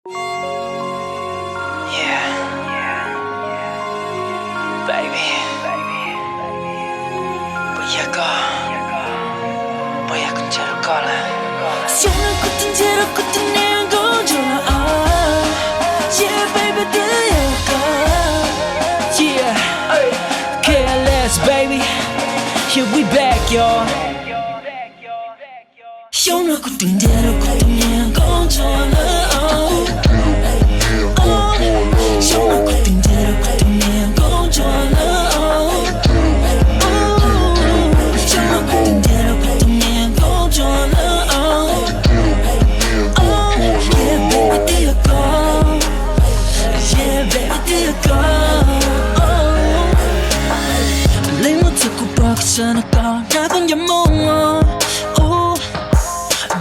Baby, voy a escuchar el cola. Siempre continero continero con yo. Yeah, baby, there you go. Yeah, KLS, baby. Here we back, y'all. Siempre continero con yo. Siempre continero con yo.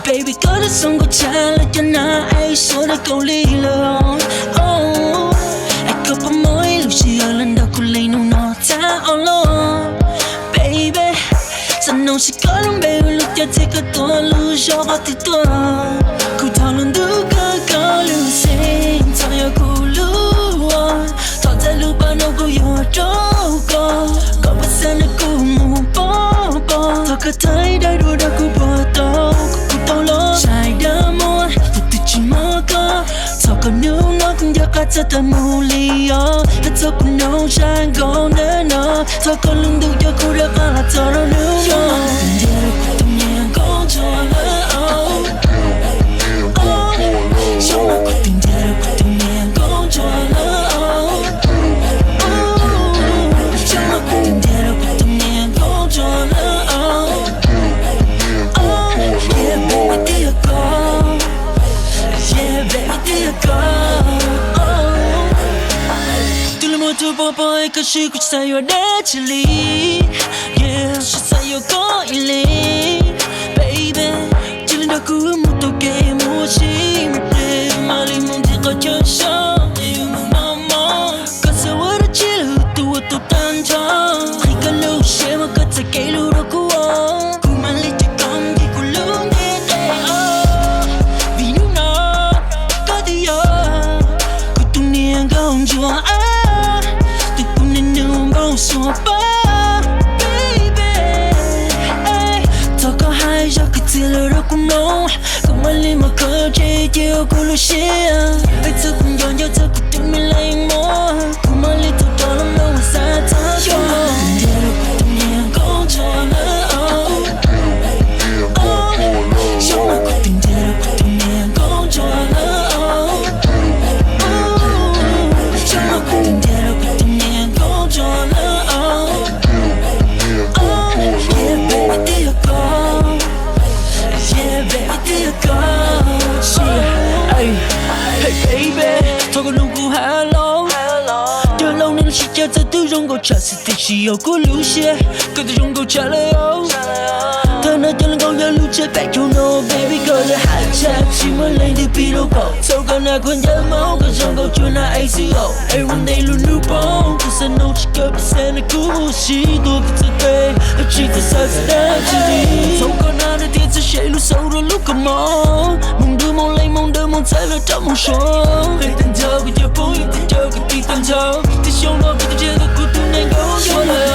Baby, corazón gochalo cho na ai số đã câu ly lo. Ai có bao mối lúc chỉ ở lần đầu cô lấy nụ nọ ta olo. Baby, sao nông chỉ có lòng baby lúc cho thế có tôi lưu cho bao tỷ tôi. Cô thao lần đủ có lưu xin thao yêu cô lưu. Thao ra lưu bao nâu cô yêu trâu cô. Có bao giờ nó cô ngủ bó. Thao cả thấy đầy đủ đã cô bỏ tao. Sai đã muốn thật tự chỉ mơ có sao còn nếu nó cũng nhớ cả cho ta mù lý ó thật sao còn nấu trang gọn để nó sao còn lưng đủ cho cô đã có là cho nó nếu nó tình giờ được tự nhiên có cho lỡ trong nó có tình giờ được tự nhiên có cho lỡ trong nó có tình giờ được tự nhiên có cho lỡ. Tu boy cause she could say you're naturally. Yeah, she say you're going baby. Chillin' da ku mu to ke mu chi mu de mali mu de ko cho sho. You know more cause I wanna chill tu to tan cha. Khi ka lu she ma ka ta ke lu ro ku ku ma li te kom ki ku lu ne de vì you know có đi yo ku tu niang gong jo. So far, baby. Thao có hai giờ cứ chỉ là đâu cũng nấu, không ai li mà cơ chế chiều cô lu xia. Ai thưa cũng dọn dẹp thưa cũng tìm mình lại mua, không ai li thao đó lắm đâu mà xa thao cho. Tình giờ đâu cũng tự nhiên có cho lỡ. Trong nào có tình giờ đâu cũng tự nhiên có cho lỡ. Trong nào có tình giờ đâu cũng tự nhiên có cho lỡ. Hey baby, thôi con đừng có hello. Chờ lâu nên chỉ chờ tới từ trong câu trả sự tình chỉ yêu cô lưu xe, cứ từ trong câu trả lời ô. Thơ nói cho lần câu nhớ lưu chơi back to no baby girl là hạt chạm chỉ mới lên từ video call. Sau câu nào còn nhớ máu, còn trong câu chuyện là ACO. Everyone day luôn lưu bóng, cứ sân nấu chỉ cơ bị xe này cũ chỉ tôi bị thật tệ, chỉ thật sao sẽ đã chỉ đi. Sau câu nào để tiền sẽ chạy lúc sâu rồi lúc cầm máu, mong đưa mong lấy mong đợi mong thấy là trong mong sống. Hãy tình thơ vì giờ bố tình thơ cứ tí tình thơ, thì trong đó cứ tôi chơi được cô tu nên gấu cho lời.